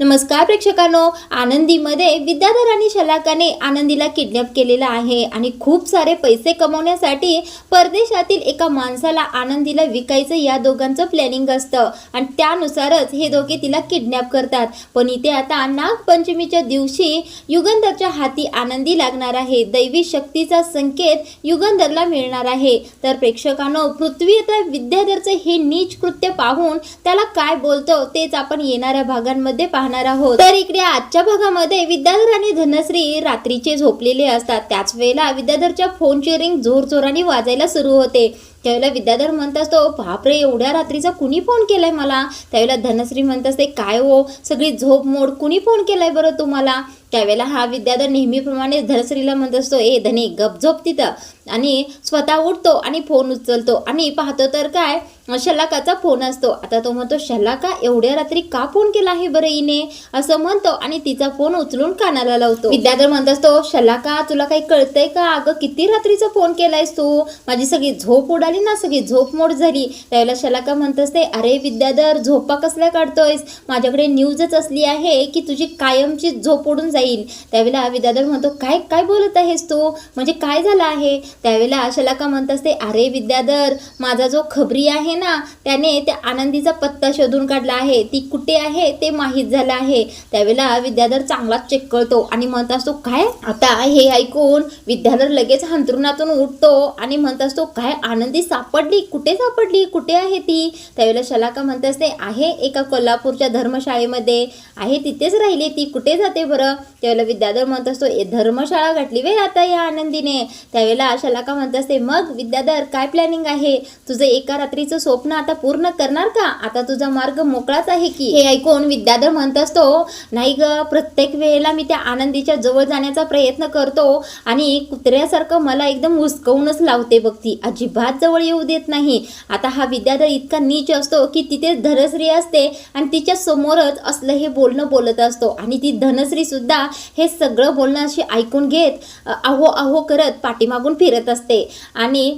नमस्कार प्रेक्षकांनो, आनंदीमध्ये विद्याधर आणि शलाकाने आनंदीला किडनॅप केलेला आहे आणि खूप सारे पैसे कमवण्यासाठी परदेशातील एका माणसाला आनंदीला विकायचं या दोघांचं प्लॅनिंग असतं आणि त्यानुसारच हे दोघे तिला किडनॅप करतात। पण इथे आता नागपंचमीच्या दिवशी युगंधरच्या हाती आनंदी लागणार आहे। दैवी शक्तीचा संकेत युगंधरला मिळणार आहे। तर प्रेक्षकांनो, पृथ्वी आता विद्याधरचे हे नीच कृत्य पाहून त्याला काय बोलतो तेच आपण येणाऱ्या भागांमध्ये पाहणार आहोत। तर इकडे आजच्या भागामध्ये विद्याधर आणि धनश्री रात्रीचे झोपलेले असतात। त्याच वेळेला विद्याधरच्या फोनची रिंग जोरजोराने वाजायला सुरू होते। त्यावेळेला विद्याधर म्हणत असतो, बापरे, एवढ्या रात्रीचा कुणी फोन केलाय मला? त्यावेळेला धनश्री म्हणत असते, काय हो, सगळी झोप मोड, कुणी फोन केलाय बरं तुम्हाला? त्यावेळेला हा विद्याधर नेहमीप्रमाणे धनश्रीला म्हणत असतो, ए धनी, गप झोप तिथं, आणि स्वतः उठतो आणि फोन उचलतो आणि पाहतो तर काय, शलाकाचा फोन असतो। आता तो म्हणतो, शलाका, एवढ्या रात्री का फोन केला आहे बरं हिने? असं म्हणतो आणि तिचा फोन उचलून कानाला लावतो। विद्याधर म्हणत असतो, शलाका, तुला काही कळतंय का? अगं, किती रात्रीचा फोन केलायस तू? माझी सगळी झोप उडाली ना, सगळी झोप मोड झाली। त्यावेळेला शलाका म्हणत असते, अरे विद्याधर, झोपा कसल्या काढतोयस? माझ्याकडे न्यूजच असली आहे की तुझी कायमची झोप उडून जाईल। त्यावेळेला विद्याधर म्हणतो, काय काय बोलत आहेस तू? म्हणजे काय झालं आहे? त्यावेळेला शलाका म्हणत असते, अरे विद्याधर, माझा जो खबरी आहे ना, त्याने त्या आनंदीचा पत्ता शोधून काढला आहे, ती कुठे आहे ते माहीत झालं आहे। त्यावेळेला विद्याधर चांगलाच चेक करतो आणि म्हणत असतो, काय? आता हे ऐकून विद्याधर लगेच अंथरुणातून उठतो आणि म्हणत असतो, काय, आनंदी सापडली? कुठे सापडली? कुठे आहे ती? त्यावेळेला शलाका म्हणत असते, आहे एका कोल्हापूरच्या धर्मशाळेमध्ये आहे, तिथेच राहिली ती, कुठे जाते बरं? त्यावेळेला विद्याधर म्हणत असतो, धर्मशाळा घातली वे आता या आनंदीने। त्यावेळेला शलाका म्हणत असते, मग विद्याधर, काय प्लॅनिंग आहे तुझं? एका रात्रीचं स्वप्न आता पूर्ण करणार का? आता तुझा मार्ग मोकळाच आहे की? हे ऐकून विद्याधर म्हणत असतो, नाही ग, प्रत्येक वेळेला मी त्या आनंदीच्या जवळ जाण्याचा प्रयत्न करतो आणि कुत्र्यासारखं मला एकदम हुसकवूनच लावते बघ ती, अजिबात जवळ येऊ देत नाही। आता हा विद्याधर इतका नीच असतो की तिथे धनश्री असते आणि तिच्या समोरच असलं हे बोलणं बोलत असतो आणि ती धनश्री सुद्धा हे सगळं बोलणं अशी ऐकून घेत आहो आहो करत पाठीमागून फिरत असते। आणि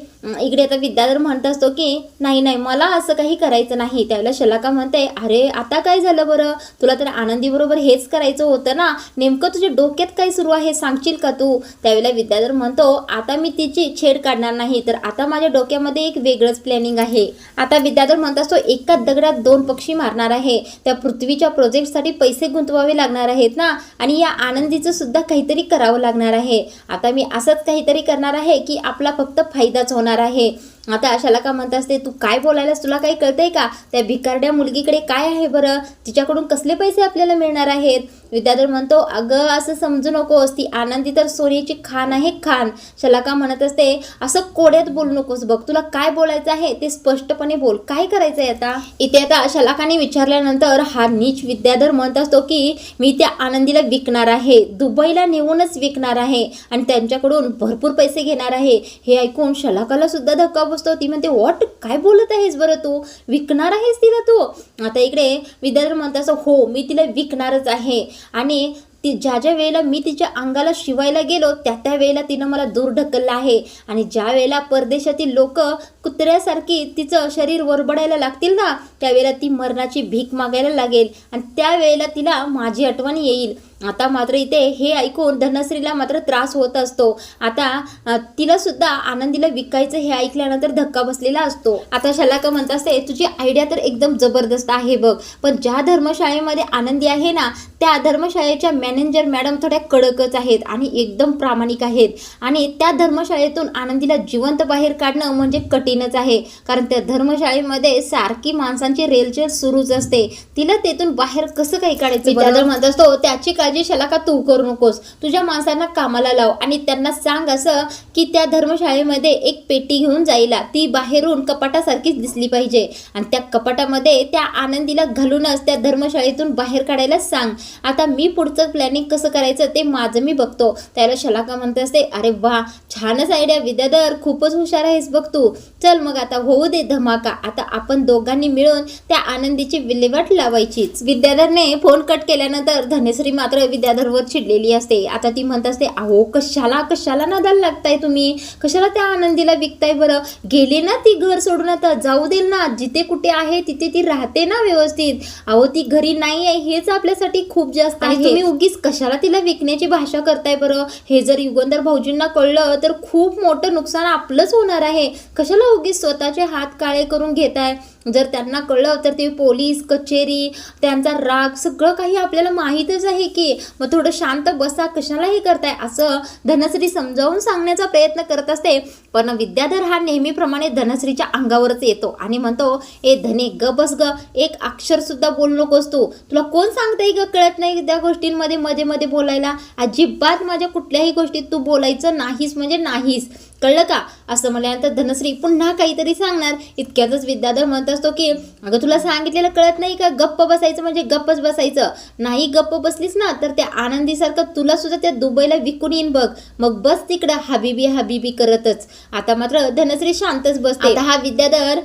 इकडे आता विद्याधर म्हणत असतो की नाही नाही, मला असं काही करायचं नाही। त्यावेळेला शलाका म्हणते, अरे आता काय झालं बरं? तुला तर आनंदी बरोबर हेच करायचं होतं ना, नेमकं तुझ्या डोक्यात काय सुरू आहे, सांगशील का तू? त्यावेळेला विद्याधर म्हणतो, आता मी तिची छेड काढणार नाही, तर आता माझ्या डोक्यामध्ये एक वेगळंच प्लॅनिंग आहे। आता विद्याधर म्हणत असतो, एका दगडात दोन पक्षी मारणार आहे। त्या पृथ्वीच्या प्रोजेक्टसाठी पैसे गुंतवावे लागणार आहेत ना, आणि या आनंदीचं सुद्धा काहीतरी करावं लागणार आहे। आता मी असंच काहीतरी करणार आहे की आपला फक्त फायदाच होणार आहे। आता शलाका म्हणत असते, तू काय बोलायलास? तुला काही कळतंय का? त्या भिकारड्या मुलगीकडे काय आहे बरं? तिच्याकडून कसले पैसे आपल्याला मिळणार आहेत? विद्याधर म्हणतो, अगं, असं समजू नकोस, ती आनंदी तर सोन्याची खान आहे, खान। शलाका म्हणत असते, असं कोड्यात बोलू नकोस बघ, तुला काय बोलायचं आहे ते स्पष्टपणे बोल, काय करायचंय आता? इथे आता शलाकाने विचारल्यानंतर हा नीच विद्याधर म्हणत असतो की मी त्या आनंदीला विकणार आहे, दुबईला नेऊनच विकणार आहे आणि त्यांच्याकडून भरपूर पैसे घेणार आहे। हे ऐकून शलाकाला सुद्धा धक्का बसतो। ती म्हणते, व्हॉट, काय बोलत आहेस बरं तू? विकणार आहेस तिला तू? आता इकडे विद्याधर म्हणत असतो, हो, मी तिला विकणारच आहे आणि ती ज्या ज्या वेळेला मी तिच्या अंगाला शिवायला गेलो त्या वेळेला तिनं मला दूर ढकललं आहे आणि ज्या वेळेला परदेशातील लोक कुत्र्यासारखी तिचं शरीर वरबडायला लागतील ना, त्यावेळेला ती मरणाची भीक मागायला लागेल आणि त्यावेळेला तिला माझी आठवण येईल। आता मात्र इथे हे ऐकून धनश्रीला मात्र त्रास होत असतो। आता तिला सुद्धा आनंदीला विकायचं हे ऐकल्यानंतर धक्का बसलेला असतो। आता शलाका म्हणत असते, तुझी आयडिया तर एकदम जबरदस्त आहे बघ, पण ज्या धर्मशाळेमध्ये आनंदी आहे ना, त्या धर्मशाळेच्या मॅनेजर मॅडम थोड्या कडकच आहेत आणि एकदम प्रामाणिक आहेत आणि त्या धर्मशाळेतून आनंदीला जिवंत बाहेर काढणं म्हणजे कठीणच आहे, कारण त्या धर्मशाळेमध्ये सारखी माणसांची रेलचेल सुरूच असते। तिला तेथून बाहेर कसं काही काढायचं? विद्याधर म्हणत असतो, त्याची शलाका तू करू नकोस, तुझ्या माणसांना कामाला लाव आणि त्यांना सांग असं की त्या धर्मशाळेमध्ये एक पेटी घेऊन जायला, ती बाहेरून कपाटासारखीच दिसली पाहिजे आणि त्या कपाटामध्ये त्या आनंदीला घालूनच त्या धर्मशाळेतून बाहेर काढायला सांग। आता मी पुढचं प्लॅनिंग कसं करायचं ते माझं मी बघतो. त्याला शलाका म्हणते असते, अरे वा छानच आयडिया विद्याधर, खूपच हुशार आहेस बघ तू. चल मग आता होऊ दे धमाका. आता आपण दोघांनी मिळून त्या आनंदीची विल्हेवाट लावायचीच. विद्याधरने फोन कट केल्यानंतर धनश्री मात्र विद्याधरवर चिडलेली असते. आता ती म्हणत असते, अहो कशाला नादाला लागताय तुम्ही, कशाला त्या आनंदीला विकताय बरं. गेली ना ती घर सोडून, आता जाऊ देईल ना, जिथे कुठे आहे तिथे ती राहते ना व्यवस्थित. अहो ती घरी नाही आहे हेच आपल्यासाठी खूप जास्त आहे. तुम्ही उगीच कशाला तिला विकण्याची भाषा करताय बरं. हे जर युगंधर भाऊजींना कळलं तर खूप मोठं नुकसान आपलंच होणार आहे. कशाला उगीच स्वतःचे हात काळे करून घेताय. जर त्यांना कळलं तर ते पोलीस कचेरी, त्यांचा राग सगळं काही आपल्याला माहीतच आहे की. मग थोडं शांत बसा, कशाला हे करताय असं धनश्री समजावून सांगण्याचा प्रयत्न करत असते. पण विद्याधर हा नेहमीप्रमाणे धनश्रीच्या अंगावरच येतो आणि म्हणतो, ए धने ग बस ग, एक अक्षर सुद्धा बोलू नकोस तू. तुला कोण सांगताय ग, कळत नाही त्या गोष्टींमध्ये मध्ये मध्ये बोलायला. अजिबात माझ्या कुठल्याही गोष्टीत तू बोलायचं नाहीस म्हणजे नाहीस, कळलं का. असं म्हणल्यानंतर धनश्री पुन्हा काहीतरी सांगणार. इतक्यातच विद्याधर म्हणत असतो की अगं तुला सांगितलेलं कळत नाही का, गप्प बसायचं म्हणजे गप्पच बसायचं. नाही गप्प बसलीस ना तर त्या आनंदीसारखं तुला सुद्धा त्या दुबईला विकून येईन बघ. मग बस तिकडं हबीबी हबीबी करतच. आता मात्र धनश्री शांतच बसते. आता हा विद्याधर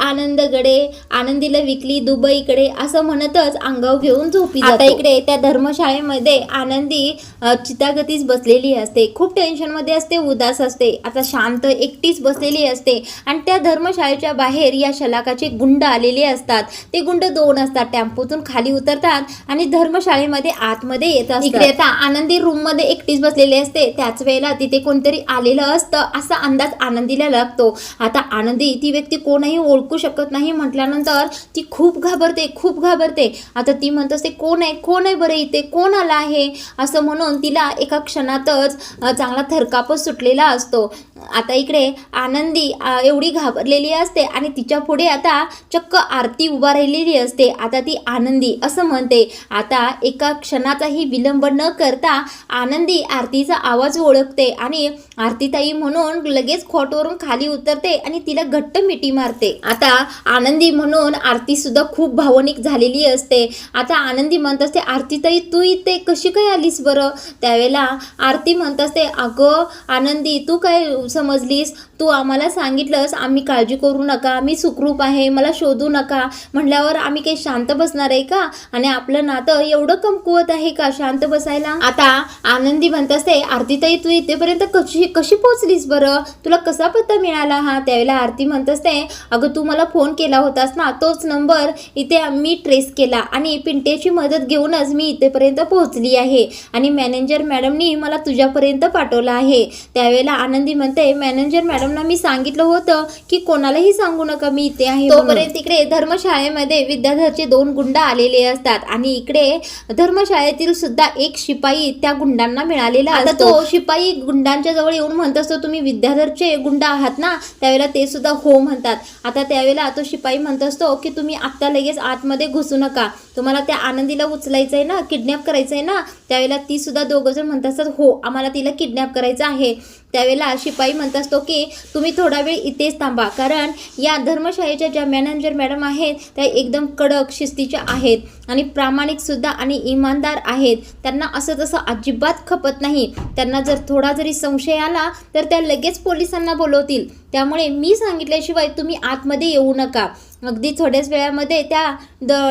आनंदगडे आनंदीला विकली दुबईकडे असं म्हणतच अंगाव घेऊन झोपी जातो. आता इकडे त्या धर्मशाळेमध्ये आनंदी चितागतीच बसलेली असते. खूप टेन्शनमध्ये असते, उदास असते. आता शांत एकटीच बसलेली असते आणि त्या धर्मशाळेच्या बाहेर या शलाकाचे गुंड आलेले असतात. ते गुंड 2 असतात. टेम्पोतून खाली उतरतात आणि धर्मशाळेमध्ये आतमध्ये येतात. इकडे आता आनंदी रूम मध्ये एकटीच बसलेली असते. त्याच वेळेला तिथे कोणतरी आलेलं असतं असा अंदाज आनंदीला लागतो. आता आनंदी ती व्यक्ती कोणही ओळखू शकत नाही म्हटल्यानंतर ती खूप घाबरते. आता ती म्हणत असते, कोण आहे बरं इथे, कोण आला आहे असं म्हणून तिला एका क्षणातच चांगला थरकापच सुटलेला असतो. आता इकडे आनंदी एवढी घाबरलेली असते आणि तिच्या पुढे आता चक्क आरती उभा राहिलेली असते. आता ती आनंदी असं म्हणते. आता एका क्षणाचाही विलंब न करता आनंदी आरतीचा आवाज ओळखते आणि आरतीताई म्हणून लगेच खोटवरून खाली उतरते आणि तिला घट्ट मिठी मारते. आता आनंदी म्हणून आरती सुद्धा खूप भावनिक झालेली असते. आता आनंदी म्हणत असते, आरतीताई तू इथे कशी काय आलीस बरं. त्यावेळेला आरती म्हणत असते, अगं आनंदी तू काय समजलीस, तू आम्हाला सांगितलंस आम्ही काळजी करू नका, मी सुखरूप आहे, मला शोधू नका म्हटल्यावर आम्ही काही शांत बसणार आहे का. आणि आपलं नातं एवढं कमकुवत आहे का शांत बसायला. आता आनंदी म्हणत असते, आरतीताई तू इथेपर्यंत कशी पोहोचलीस बरं, तुला कसा पत्ता मिळाला हा. त्यावेळेला आरती म्हणत असते, अगं तू मला फोन केला होतास ना, तोच नंबर इथे मी ट्रेस केला आणि पिंट्याची मदत घेऊनच मी इथेपर्यंत पोहोचली आहे आणि मॅनेजर मॅडमनी मला तुझ्यापर्यंत पाठवलं आहे. त्यावेळेला आनंदी म्हणते, मॅनेजर मॅडमना मी सांगितलं होतं की कोणालाही सांगू नका मी इथे आहे. तोपर्यंत इकडे धर्मशाळेमध्ये विद्याधरचे 2 गुंड आलेले असतात आणि इकडे धर्मशाळेतील सुद्धा एक शिपाई त्या गुंडांना मिळालेला असतो. आता तो शिपाई गुंडांच्या जवळ येऊन म्हणत असतो, तुम्ही विद्याधरचे गुंड आहात ना. त्यावेळेला ते सुद्धा हो म्हणतात. आता त्यावेळेला तो शिपाई म्हणत असतो की तुम्ही आत्ता लगेच आतमध्ये घुसू नका, तुम्हाला त्या आनंदीला उचलायचं आहे ना, किडनॅप करायचं आहे ना. त्यावेळेला ती सुद्धा 2 जण म्हणत असतात, हो आम्हाला तिला किडनॅप करायचं आहे. त्यावेळेला शिपाई म्हणत असतो की तुम्ही थोडा वेळ इथेच थांबा, कारण या धर्मशाळेच्या ज्या मॅनेजर मॅडम आहेत त्या एकदम कडक शिस्तीच्या आहेत आणि प्रामाणिक सुद्धा आणि इमानदार आहेत. त्यांना असं तसं अजिबात खपत नाही. त्यांना जर थोडा जरी संशय आला तर त्या लगेच पोलिसांना बोलवतील. त्यामुळे मी सांगितल्याशिवाय तुम्ही आतमध्ये येऊ नका. अगदी थोड्याच वेळामध्ये त्या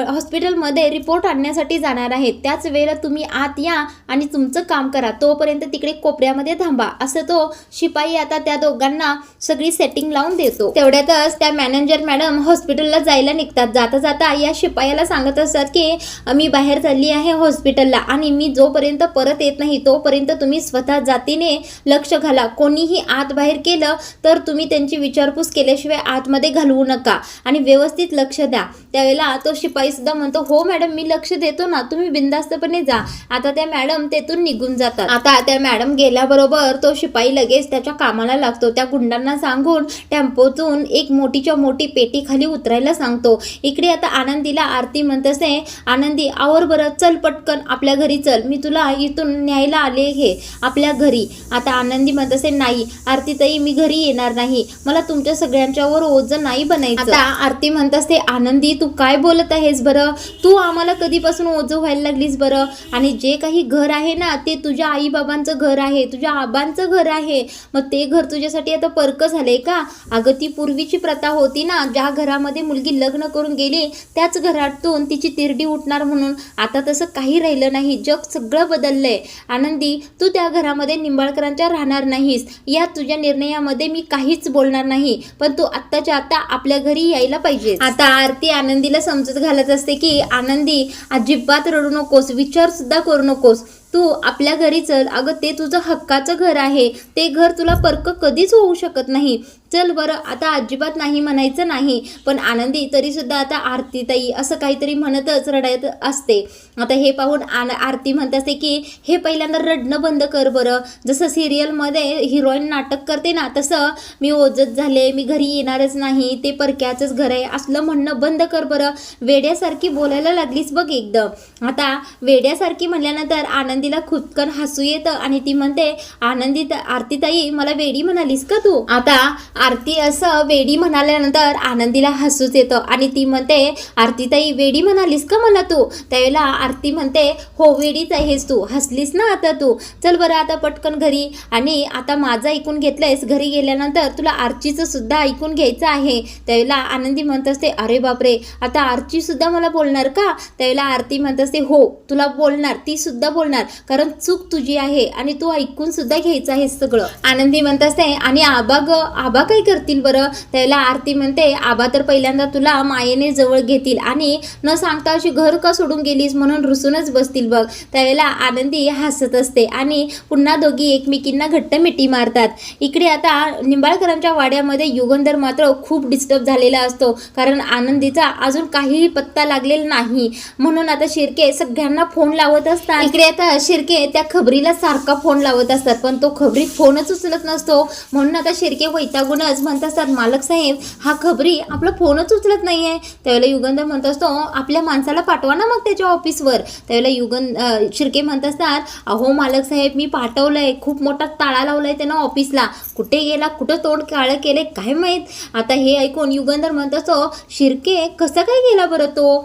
हॉस्पिटलमध्ये रिपोर्ट आणण्यासाठी जाणार आहेत. त्याच वेळेला तुम्ही आत या आणि तुमचं काम करा, तोपर्यंत तिकडे कोपऱ्यामध्ये थांबा असं तो शिपाई आता त्या दोघांना सगळी सेटिंग लावून देतो. तेवढ्यातच त्या मॅनेजर मॅडम हॉस्पिटलला जायला निघतात. जाता जाता या शिपायाला सांगत असतात की मी बाहेर चालली आहे हॉस्पिटलला आणि मी जोपर्यंत परत येत नाही तोपर्यंत तुम्ही स्वतः जातीने लक्ष घाला. कोणीही आत बाहेर केलं तर तुम्ही त्यांची विचारपूस केल्याशिवाय आतमध्ये घालवू नका आणि व्यवस्थित लक्ष द्या. त्यावेळेला तो शिपाई सुद्धा म्हणतो, हो मॅडम मी लक्ष देतो ना, तुम्ही बिनधास्तपणे जा. आता त्या मॅडम तेथून निघून जातात. आता त्या मॅडम गेल्याबरोबर तो शिपाई लगेच त्याच्या कामाला लागतो. त्या गुंडांना सांगून टेम्पोतून एक मोठीच्या मोठी पेटी खाली उतरायला सांगतो. इकडे आता आनंदीला आरती म्हणत असते, आनंदी आवर बरं, चल पटकन आपल्या घरी चल, मी तुला इथून न्यायला आले हे आपल्या घरी. आता आनंदी म्हणत असते, नाही आरतीताई मी घरी येणार नाही, नाही, मला तुमच्या सगळ्यांच्यावर ओझं नाही बनायचं. आता आरती म्हणत असते, आनंदी तू काय बोलत आहेस बरं, तू आम्हाला कधीपासून ओझं व्हायला लागलीस बरं, आणि जे काही घर आहे ना ते तुझ्या आईबाबांचं घर आहे, तुझ्या आबांचं घर आहे, मग ते घर तुझ्यासाठी आता परक झाले का? अगं ती पूर्वीची प्रथा होती ना, ज्या घरामध्ये मुलगी लग्न करून गेली त्याच घरातून तिची तिरडी उठणार म्हणून. आता तसं काही राहिलं नाही, जग सगळं बदललंय. आनंदी तू त्या घरामध्ये निंबाळकरांच्या राहणार नाहीस, या तुझ्या निर्णयामध्ये मी काहीच बोलणार नाही, पण तू आत्ताच्या आता आपल्या घरी यायला पाहिजे. आता आरती आनंदीला समजत घालत असते की आनंदी अजिबात रडू नकोस, विचार सुद्धा करू नकोस, तू आपल्या घरी चल. अगं ते तुझं हक्काचं घर आहे, ते घर तुला परक कधीच होऊ शकत नाही. चल बरं, आता अजिबात नाही म्हणायचं नाही. पण आनंदी तरी सुद्धा आता आरतीताई असं काहीतरी म्हणतच रडत असते. आता हे पाहून आरती म्हणत असते की हे पहिल्यांदा रडणं बंद कर बरं. जसं सिरियलमध्ये हिरोईन नाटक करते ना, तसं मी ओझत झाले, मी घरी येणारच नाही, ते परक्याचंच घर आहे असलं म्हणणं बंद कर बरं. वेड्यासारखी बोलायला लागलीस बघ एकदम. आता वेड्यासारखी म्हणल्यानंतर आनंदीला खुदकन हसू येतं आणि ती म्हणते, आरतीताई मला वेडी म्हणालीस का तू? आता आरती असं वेडी म्हणाल्यानंतर आनंदीला हसूच येतं आणि ती म्हणते, आरतीताई वेडी म्हणालीस का मला तू? त्यावेळेला आरती म्हणते, हो वेडीच आहेस तू, हसलीस ना आता तू. चल बरं आता पटकन घरी. आणि आता माझं ऐकून घेतलंयस, घरी गेल्यानंतर तुला आरचीचं सुद्धा ऐकून घ्यायचं आहे. त्यावेळेला आनंदी म्हणत असते, अरे बापरे, आता आरची सुद्धा मला बोलणार का? त्यावेळेला आरती म्हणत असते, हो तुला बोलणार, ती सुद्धा बोलणार, कारण चूक तुझी आहे आणि तू ऐकून सुद्धा घ्यायचं आहे सगळं. आनंदी म्हणत असते, आणि आबा काय करतील बरं? त्यावेळेला आरती म्हणते, आबा तर पहिल्यांदा तुला मायेने जवळ घेतील आणि न सांगता अशी घर का सोडून गेलीस म्हणून रुसूनच बसतील बघ. त्यावेळेला आनंदी हसत असते आणि पुन्हा दोघी एकमेकींना घट्ट मिठी मारतात. इकडे आता निंबाळकरांच्या वाड्यामध्ये युगंधर मात्र खूप डिस्टर्ब झालेला असतो, कारण आनंदीचा अजून काहीही पत्ता लागलेला नाही. म्हणून आता शिर्के सगळ्यांना फोन लावत असतात. इकडे आता शिर्के त्या खबरीला सारखा फोन लावत असतात, पण तो खबरी फोनच उचलत नसतो. म्हणून आता शिर्के वैतागूनच म्हणत असतात, मालक साहेब हा खबरी आपला फोनच उचलत नाहीये. त्यावेळेला युगंधर म्हणत असतो, आपल्या माणसाला पाठवा ना मग त्याच्या ऑफिसवर. त्यावेळेला शिर्के म्हणत असतात, अहो मालक साहेब मी पाठवलंय, खूप मोठा ताळा लावलाय त्यानं ऑफिसला, कुठे गेला, कुठं तोंड काळं केले काय माहीत. आता हे ऐकून युगंधर म्हणत असतो, शिर्के कसा काय गेला बरं तो,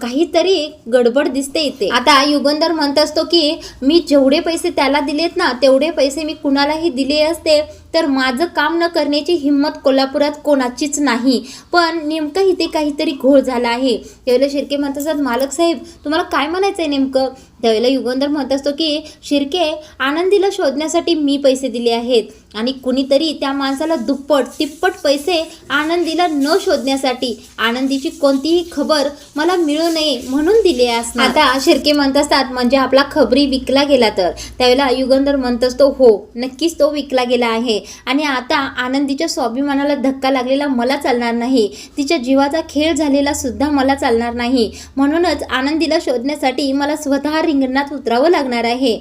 काहीतरी गडबड दिसते इथे. आता युगंधर म्हणत असतो की मी जेवढे पैसे त्याला दिलेत ना तेवढे पैसे मी कुणालाही दिले असते तर माझं काम न करण्याची हिंमत कोल्हापुरात कोणाचीच नाही, पण नेमकं इथे काहीतरी घोळ झाला आहे. त्यावेळेला शिर्के म्हणत असतात, मालक साहेब तुम्हाला काय म्हणायचं आहे नेमकं? त्यावेळेला युगंधर म्हणत असतो की शिर्के आनंदीला शोधण्यासाठी मी पैसे दिले आहेत आणि कुणीतरी त्या माणसाला दुप्पट तिप्पट पैसे आनंदीला न शोधण्यासाठी, आनंदीची कोणतीही खबर मला मिळू नये म्हणून दिले असणार. आता शिर्के म्हणत असतात, म्हणजे आपला खबरी विकला गेला तर? त्यावेळेला युगंधर म्हणत असतो, हो नक्कीच तो विकला गेला आहे आणि आता आनंदीच्या स्वाभिमानाला धक्का लागलेला मला चालणार नाही, तिच्या जीवाचा खेळ झालेला सुद्धा मला चालणार नाही. म्हणूनच आनंदीला शोधण्यासाठी मला स्वतः रिंगणात उतरावं लागणार आहे.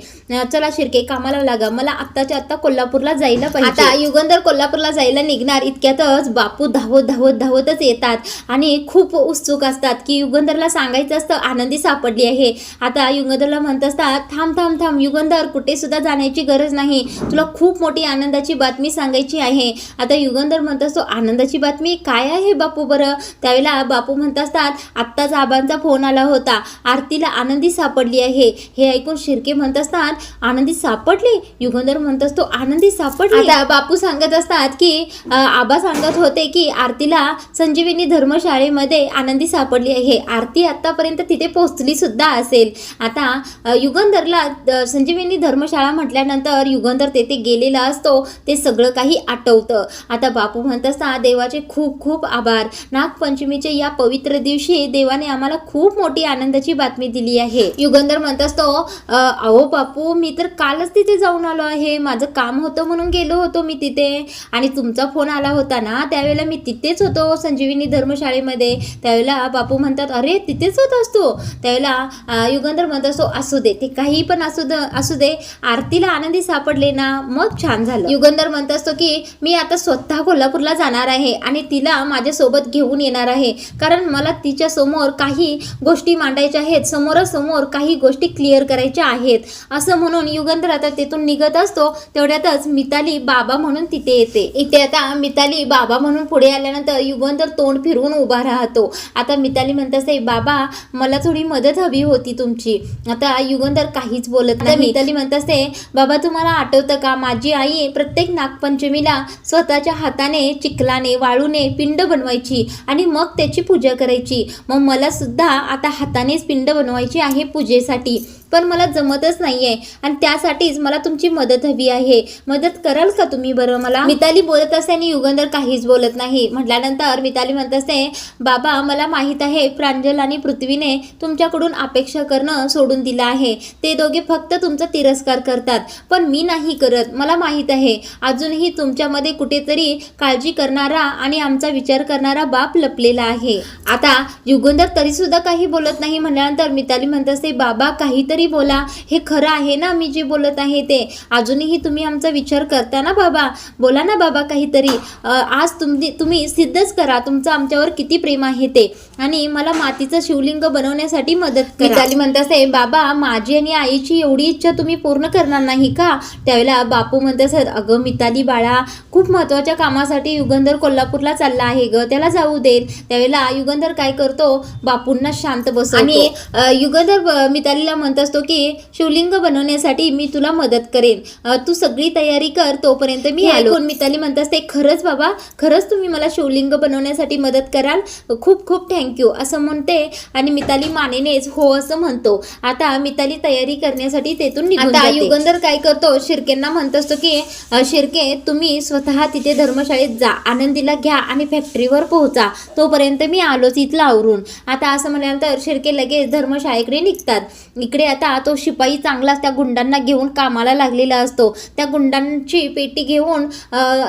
चला शिर्के कामाला लागा, मला आत्ताच्या आत्ता कोल्हापूरला जायला पाहिजे. आता युगंधर कोल्हापूरला जायला निघणार इतक्यातच बापू धावतच येतात आणि खूप उत्सुक असतात की युगंधरला सांगायचं असतं आनंदी सापडली आहे. आता युगंधरला म्हणत असतात, थांब युगंधर, कुठे सुद्धा जाण्याची गरज नाही, तुला खूप मोठी आनंदाची बातमी सांगायची आहे. आता युगंधर म्हणत असतो, आनंदाची बातमी काय आहे बापू बरं? त्यावेळेला बापू म्हणत असतात, आत्ताच आबांचा फोन आला होता, आरतीला आनंदी सापडली आहे. हे ऐकून शिर्के म्हणत असतात, आनंदी सापडली? युगंधर म्हणत असतो, आनंदी सापडली? आता बापू सांगत असतात की आबा सांगत होते की आरतीला संजीवनी धर्मशाळेमध्ये आनंदी सापडली आहे, आरती आतापर्यंत तिथे पोहोचली सुद्धा असेल. आता युगंधरला संजीवनी धर्मशाळा म्हटल्यानंतर युगंधर तेथे गेलेला असतो, ते सगळं काही आठवतं. आता बापू म्हणत असतात, देवाचे खूप खूप आभार, नागपंचमीचे या पवित्र दिवशी देवाने आम्हाला खूप मोठी आनंदाची बातमी दिली आहे. युगंधर म्हणत असतो, अहो बापू मी तर कालच तिथे जाऊन आलो आहे, माझं काम होतं म्हणून गेलो होतो मी तिथे आणि तुमचा फोन आला होता ना त्यावेळेला मी तिथेच होतो संजीवनी धर्मशाळेमध्ये. त्यावेळेला बापू म्हणतात, अरे तिथेच होतास तू? त्यावेळेला युगंधर म्हणत असतो, असू दे, ते काही पण असू दे, आरतीला आनंदी सापडले ना मग छान झालं. युगंधर म्हणत असतो की मी आता स्वतः कोल्हापूरला जाणार आहे आणि तिला माझ्यासोबत घेऊन येणार आहे, कारण मला तिच्या समोर काही गोष्टी मांडायच्या आहेत, समोरासमोर काही गोष्टी गोष्टी क्लिअर करायच्या आहेत असं म्हणून युगंधर आता तिथून निघत असतो. तेवढ्यातच मिताली बाबा म्हणून तिथे येते. इथे आता मिताली बाबा म्हणून पुढे आल्यानंतर युगंधर तोंड फिरवून उभा राहतो. आता मिताली म्हणत असते, बाबा मला थोडी मदत हवी होती तुमची. आता युगंधर काहीच बोलत नाही. मिताली म्हणत असते, बाबा तुम्हाला आठवतं का माझी आई प्रत्येक नागपंचमीला स्वतःच्या हाताने चिखलाने वाळूने पिंड बनवायची आणि मग त्याची पूजा करायची. मग मला सुद्धा आता हातानेच पिंड बनवायची आहे पूजेसाठी, पण मला जमतच नाहीये आणि त्यासाठीच मला तुमची मदत हवी आहे. मदत कराल का तुम्ही बरं मला? मिताली बोलत असते आणि युगंधर काहीच बोलत नाही. म्हटल्यानंतर मिताली म्हणत असते, बाबा मला माहीत आहे प्रांजल आणि पृथ्वीने तुमच्याकडून अपेक्षा करणं सोडून दिलं आहे. ते दोघे फक्त तुमचा तिरस्कार करतात, पण मी नाही करत. मला माहीत आहे अजूनही तुमच्यामध्ये कुठेतरी काळजी करणारा आणि आमचा विचार करणारा बाप लपलेला आहे. आता युगंधर तरी सुद्धा काही बोलत नाही. म्हटल्यानंतर मिताली म्हणत असते, बाबा काहीतरी बोला, हे खरं आहे ना मी जे बोलत आहे ते? अजूनही तुम्ही आमचा विचार करता ना बाबा? बोला ना बाबा काहीतरी. आज तुम्ही सिद्धच करा तुमचं आमच्यावर किती प्रेम आहे ते, आणि मला मातीचं शिवलिंग बनवण्यासाठी मदत करा. मिताली म्हणत असते, बाबा माझी आणि आईची एवढी इच्छा तुम्ही पूर्ण करणार नाही का? त्यावेळेला बापू म्हणत असत, अगं मिताली बाळा, खूप महत्वाच्या कामासाठी युगंधर कोल्हापूरला चालला आहे ग, त्याला जाऊ देत. त्यावेळेला युगंधर काय करतो, बापूंना शांत बसवतो आणि युगंधर मितालीला म्हणत असतो की शिवलिंग बनवण्यासाठी मी तुला मदत करेन, तू सगळी तयारी कर, तोपर्यंत मी आलो. मिताली म्हणत असते, खरंच बाबा, खरंच तुम्ही मला शिवलिंग बनवण्यासाठी मदत कराल? खूप खूप थँक्यू असं म्हणते आणि मिताली मानेनेच हो असं म्हणतो. आता मिताली तयारी करण्यासाठी तेथून निघून जाते. युगंधर काय करतो, शिर्केंना म्हणत असतो की शिर्के तुम्ही स्वतः तिथे धर्मशाळेत जा, आनंदीला घ्या आणि फॅक्टरीवर पोहोचा, तोपर्यंत मी आलोच इथलं आवरून. आता असं म्हटल्यानंतर शिर्के लगेच धर्मशाळेकडे निघतात. इकडे आता तो शिपाई चांगलाच त्या गुंडांना घेऊन कामाला लागलेला असतो. त्या गुंडांची पेटी घेऊन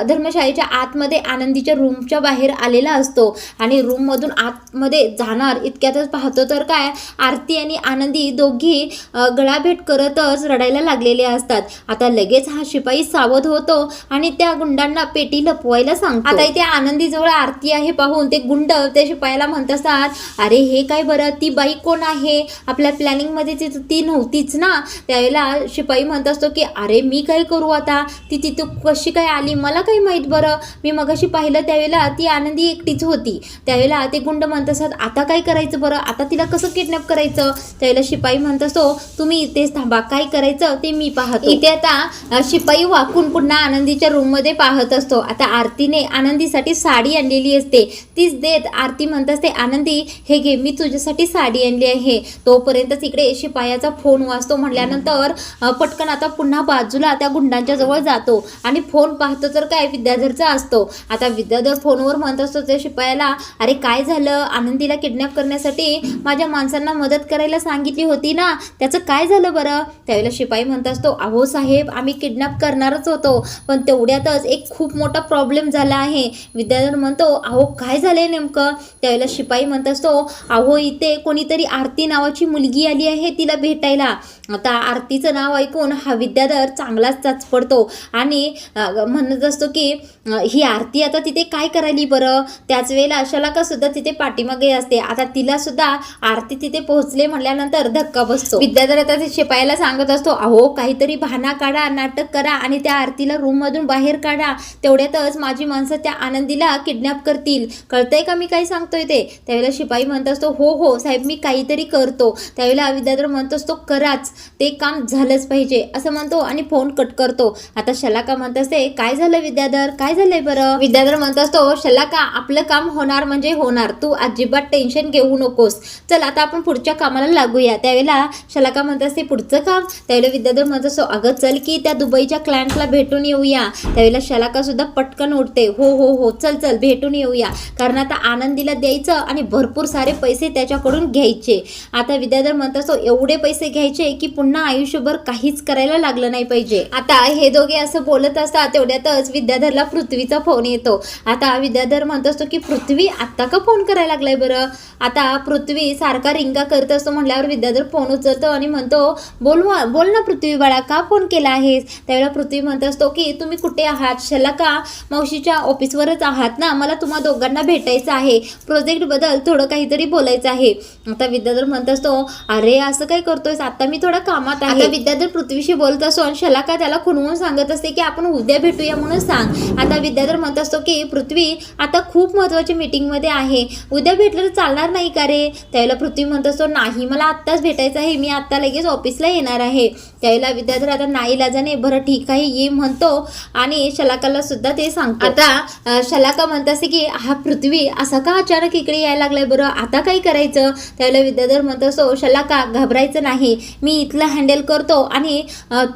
धर्मशाळेच्या आतमध्ये आनंदीच्या रूमच्या बाहेर आलेला असतो आणि रूममधून आतमध्ये जाणार इतक्यातच पाहतो तर काय, आरती आणि आनंदी दोघी गळाभेट करतच रडायला लागलेले असतात. आता लगेच हा शिपाई सावध होतो आणि त्या गुंडांना पेटी लपवायला सांगतो. आता इथे आनंदीजवळ आरती आहे पाहून ते गुंड त्या शिपायाला म्हणत असतात, अरे हे काय बरं, ती बाई कोण आहे? आपल्या प्लॅनिंग मध्ये ती नव्हतीच ना. त्यावेळेला शिपाई म्हणत असतो की अरे मी काय करू आता, ती तिथं कशी काय आली मला काय माहित बरं, मी मगाशी पाहिलं त्यावेळेला ती आनंदी एकटीच होती. त्यावेळेला ते गुंड म्हणत असतात, आता काय करायचं बरं, आता तिला कसं किडनॅप करायचं? त्यावेळेला शिपाई म्हणत असतो, तुम्ही इथेच थांबा, काय करायचं ते मी पाहतो. इथे आता शिपाई वाकून पुन्हा आनंदीच्या रूम मध्ये पाहत असतो. आता आरतीने आनंदीसाठी साडी आणलेली असते, तीच देत आरती म्हणत असते, आनंदी हे घे, मी तुझ्यासाठी साडी आणली आहे. तोपर्यंतच इकडे शिपायाचा फोन वाजतो. म्हटल्यानंतर पटकन आता पुन्हा बाजूला त्या गुंडांच्या जवळ जातो आणि फोन पाहतो तर काय, विद्याधरचा असतो. आता विद्याधर फोनवर म्हणत असतो त्या शिपायाला, अरे काय झालं, आनंदीला किडनॅप करण्यासाठी माझ्या माणसांना मदत करायला सांगितली होती ना, त्याचं काय झालं बरं? त्यावेळेला शिपाई म्हणत असतो, अहो साहेब आम्ही किडनॅप करणारच होतो, पण तेवढ्यातच एक खूप मोठा प्रॉब्लेम झाला आहे. विद्याधर म्हणतो, अहो काय झालंय नेमकं? त्यावेळेला शिपाई म्हणत असतो, अहो इथे कोणीतरी आरती नावाची मुलगी आली आहे तिला भेटायला. आता आरतीचं नाव ऐकून हा विद्याधर चांगलाच चाचपडतो आणि म्हणत असतो की ही आरती आता तिथे काय करायली बरं? त्याच वेळेला शलाका सुद्धा तिथे पाठीमागे असते. आता तिला सुद्धा आरती तिथे पोहोचले म्हटल्यानंतर धक्का बसतो. विद्याधर आता ते शिपायाला सांगत असतो, अहो काहीतरी बहाणा काढा, नाटक करा आणि त्या आरतीला रूम मधून बाहेर काढा, तेवढ्यातच माझी माणसं त्या आनंदीला किडनॅप करतील. कळतंय का मी काय सांगतोय ते? त्यावेळेला शिपाई म्हणत असतो, हो हो साहेब मी काहीतरी करतो. त्यावेळेला विद्याधर म्हणत असतो, कराच, ते काम झालंच पाहिजे असं म्हणतो आणि फोन कट करतो. आता शलाका म्हणत असते, काय झालं विद्याधर, काय झालंय बरं? विद्याधर म्हणत असतो, शलाका आपलं काम होणार म्हणजे होणार, तू अजिबात टेन्शन घेऊ नकोस, चल आता आपण पुढच्या कामाला लागूया. त्यावेळेला शलाका म्हणत असते, पुढचं काम? त्यावेळेला विद्याधर म्हणत असतो, अगं चल की त्या दुबईच्या क्लायंटला भेटून येऊया. त्यावेळेला शलाका सुद्धा पटकन उठते, हो हो हो चल चल भेटून येऊया, कारण आता आनंदीला द्यायचं आणि भरपूर सारे पैसे त्याच्याकडून घ्यायचे. आता विद्याधर म्हणत असतो, एवढे पैसे घ्यायचे की पुन्हा आयुष्यभर काहीच करायला लागलं नाही पाहिजे. आता हे दोघे असं बोलत असतात तेवढ्यातच विद्याधरला पृथ्वीचा फोन येतो. आता विद्याधर म्हणत असतो की पृथ्वी आत्ता का फोन करायला लागलाय बरं? आता पृथ्वी सारखा रिंगा करत असतो. म्हटल्यावर विद्याधर फोन उचलतो आणि म्हणतो, बोल ना पृथ्वी बाळा, का फोन केला आहेस? त्यावेळेला पृथ्वी म्हणत असतो की तुम्ही कुठे आहात? शलाका मावशीच्या ऑफिसवरच आहात ना, मला तुम्हा दोघांना भेटायचं आहे, प्रोजेक्ट बद्दल थोडं काहीतरी बोलायचं आहे. आता विद्याधर म्हणत असतो, अरे असं काय करतो करतोयस, आता मी थोडा कामात आहे. आता विद्याधर पृथ्वीशी बोलत असतो आणि शलाका त्याला खुणवून सांगत असते की आपण उद्या भेटूया म्हणून सांग. आता विद्याधर म्हणत असतो की पृथ्वी आता खूप महत्वाची मीटिंग मध्ये आहे, उद्या भेटलं तर चालणार नाही का रे. त्यावेळेला पृथ्वी म्हणत असतो नाही, मला आत्ताच भेटायचं आहे, मी आता लगेच ऑफिसला येणार आहे. त्यावेळेला विद्याधर आता नाईलाजाने बरं ठीक आहे ये म्हणतो आणि शलाकाला सुद्धा ते सांगतो. आता शलाका म्हणत असते की हा पृथ्वी असा का अचानक इकडे यायला लागलाय, बरं आता काय करायचं. त्यावेळेला विद्याधर म्हणत असतो शलाका घाबरायचं नाही, मी इथलं हँडल करतो आणि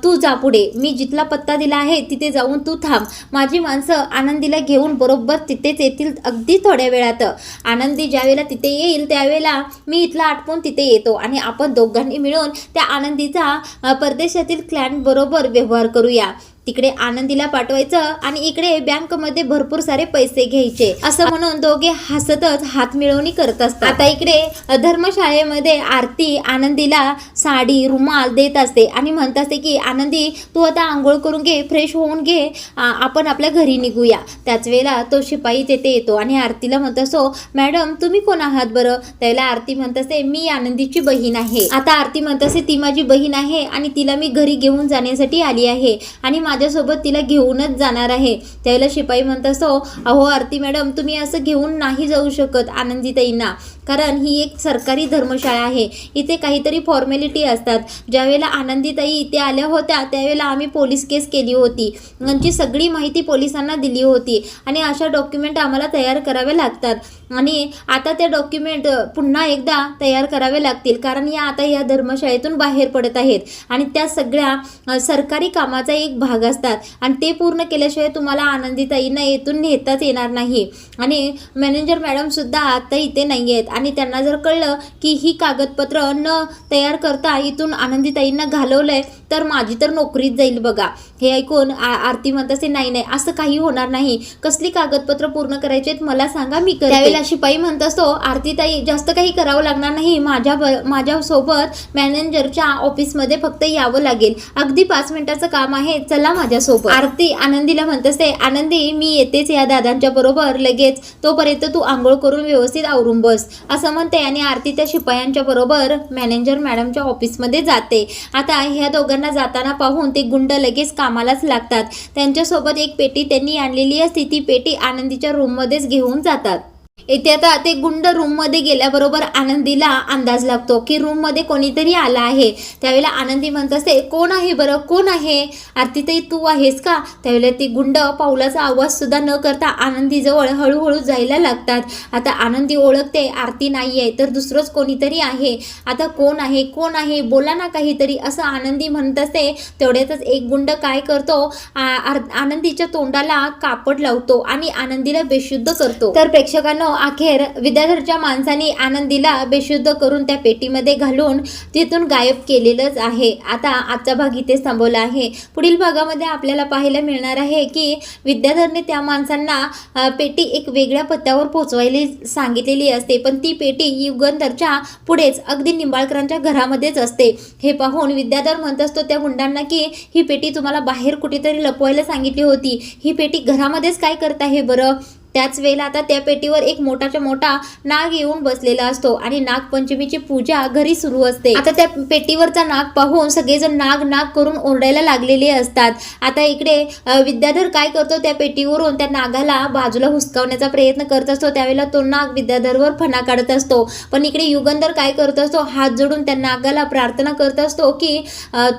तू जा पुढे, मी जिथला पत्ता दिला आहे तिथे जाऊन तू थांब, माझी माणसं आनंदीला घेऊन बरोबर तिथेच येतील अगदी थोड्या वेळात. आनंदी ज्यावेळेला तिथे येईल त्यावेळेला मी इथला आटपून तिथे येतो आणि आपण दोघांनी मिळून त्या आनंदीचा परदेशातील क्लायंट बरोबर व्यवहार करूया. तिकडे आनंदीला पाठवायचं आणि इकडे बँकमध्ये भरपूर सारे पैसे घ्यायचे, असं म्हणून दोघे हसतच हात मिळवणी करत असतात. आता इकडे धर्मशाळेमध्ये आरती आनंदीला साडी रुमाल देत असते आणि म्हणत असते की आनंदी तू आता आंघोळ करून घे, फ्रेश होऊन घे, आपण आपल्या घरी निघूया. त्याच वेळेला तो शिपाई तेथे येतो आणि आरतीला म्हणत असतो मॅडम तुम्ही कोण आहात बरं. त्यावेळेला आरती म्हणत असते मी आनंदीची बहीण आहे. आता आरती म्हणत असते ती माझी बहीण आहे आणि तिला मी घरी घेऊन जाण्यासाठी आली आहे आणि माझ्यासोबत तिला घेऊनच जाणार आहे. त्यावेळेला शिपाई म्हणत असतो अहो आरती मॅडम तुम्ही असं घेऊन नाही जाऊ शकत आनंदीताईंना, कारण ही एक सरकारी धर्मशाळा आहे, इथे काहीतरी फॉर्मॅलिटी असतात. ज्यावेळेला आनंदीताई इथे आल्या होत्या त्यावेळेला आम्ही पोलीस केस केली होती, यांची सगळी माहिती पोलिसांना दिली होती आणि अशा डॉक्युमेंट आम्हाला तयार करावे लागतात आणि आता ते डॉक्युमेंट पुन्हा एकदा तयार करावे लागतील, कारण या आता या धर्मशाळेतून बाहेर पडत आहेत आणि त्या सगळ्या सरकारी कामाचा एक भाग असतात आणि ते पूर्ण केल्याशिवाय तुम्हाला आनंदीताईंना येथून नेताच येणार नाही. आणि मॅनेजर मॅडम सुद्धा आता इथे नाही आहेत आणि त्यांना जर कळलं की ही कागदपत्र न तयार करता इथून आनंदीताईंना घालवलंय तर माझी तर नोकरीच जाईल बघा. हे ऐकून आरती म्हणत असते नाही नाही असं काही होणार नाही, कसली कागदपत्र पूर्ण करायचे मला सांगा मी करते. त्यावेळेला शिपाई म्हणत असतो आरतीताई जास्त काही करावं लागणार नाही, माझ्यासोबत मॅनेजरच्या ऑफिसमध्ये फक्त यावं लागेल, अगदी 5 मिनिटाचं काम आहे, चला माझ्यासोबत. आरती आनंदीला म्हणत असते आनंदी मी येतेच या दादांच्या बरोबर लगेच, तोपर्यंत तू आंघोळ करून व्यवस्थित आवरून बस असं म्हणते आणि आरती त्या शिपायांच्या बरोबर मॅनेजर मॅडमच्या ऑफिसमध्ये जाते. आता ह्या दोघांना जाताना पाहून ते गुंड लगेच कामालाच लागतात. त्यांच्यासोबत एक पेटी त्यांनी आणलेली असते, ती पेटी आनंदीच्या रूममध्येच घेऊन जातात. इथे आता ते गुंड रूममध्ये गेल्याबरोबर आनंदीला अंदाज लागतो की रूममध्ये कोणीतरी आला आहे. त्यावेळेला आनंदी म्हणत असते कोण आहे बरं, कोण आहे. आरतीताई तू आहेस का. त्यावेळेला ती गुंड पावलाचा आवाज सुद्धा न करता आनंदीजवळ हळूहळू जायला लागतात. आता आनंदी ओळखते आरती नाही आहे तर दुसरंच कोणीतरी आहे. आता कोण आहे कोण आहे बोला ना काहीतरी असं आनंदी म्हणत असते. तेवढ्यातच एक गुंड काय करतो आनंदीच्या तोंडाला कापड लावतो आणि आनंदीला बेशुद्ध करतो. तर प्रेक्षकांना अखेर विद्याधरच्या माणसाने आनंदीला बेशुद्ध करून त्या पेटीमध्ये घालून तिथून गायब केलेलंच आहे. आता आजचा भाग इथेच थांबवला आहे. पुढील भागामध्ये आपल्याला पाहायला मिळणार आहे की विद्याधरने त्या माणसांना पेटी एक वेगळ्या पत्त्यावर पोहोचवायला सांगितलेली असते, पण ती पेटी युगंधरच्या पुढेच अगदी निंबाळकरांच्या घरामध्येच असते. हे पाहून विद्याधर म्हणत असतो त्या गुंडांना की ही पेटी तुम्हाला बाहेर कुठेतरी लपवायला सांगितली होती, ही पेटी घरामध्येच काय करत आहे बरं. त्याच वेळेला आता त्या पेटीवर एक मोठाच्या मोठा नाग येऊन बसलेला असतो आणि नागपंचमीची पूजा घरी सुरू असते. आता त्या पेटीवरचा नाग पाहून सगळेजण नाग नाग करून ओरडायला लागलेले असतात. आता इकडे विद्याधर काय करतो त्या पेटीवरून त्या नागाला बाजूला हुसकावण्याचा प्रयत्न करत असतो. त्यावेळेला तो नाग विद्याधरवर फणा काढत असतो, पण इकडे युगंधर काय करत असतो हात जोडून त्या नागाला प्रार्थना करत असतो की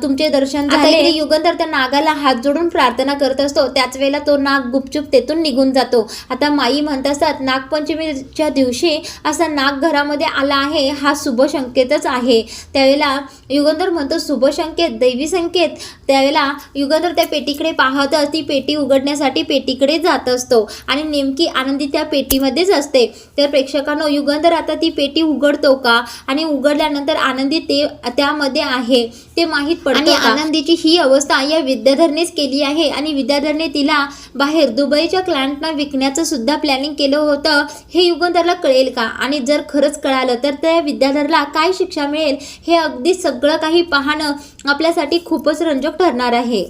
तुमचे दर्शन झाले. इकडे युगंधर त्या नागाला हात जोडून प्रार्थना करत असतो. त्याच वेळेला तो नाग गुपचूप तेथून निघून जातो. आता माई म्हणत असतात नागपंचमीच्या दिवशी असा नाग घरामध्ये आला आहे हा शुभ संकेतच आहे. त्यावेळेला युगंधर म्हणतो शुभ संकेत, दैवी संकेत. त्यावेळेला युगंधर त्या पेटीकडे पाहत ती पेटी उघडण्यासाठी पेटीकडे जात असतो आणि नेमकी आनंदी त्या पेटीमध्येच असते. तर प्रेक्षकांनो युगंधर आता ती पेटी उघडतो का आणि उघडल्यानंतर आनंदी ते त्यामध्ये आहे ते माहीत पडते आणि आनंदीची ही अवस्था या विद्याधरनेच केली आहे आणि विद्याधरने तिला बाहेर दुबईच्या क्लायंटना विकण्याचं सुद्धा प्लॅनिंग केलं होतं. हे युगंधरला कळेल का आणि जर खरंच कळालं तर त्या विद्याधरला काय शिक्षा मिळेल हे अगदी सगळं काही पाहणं आपल्यासाठी खूपच रंजक ठरणार आहे.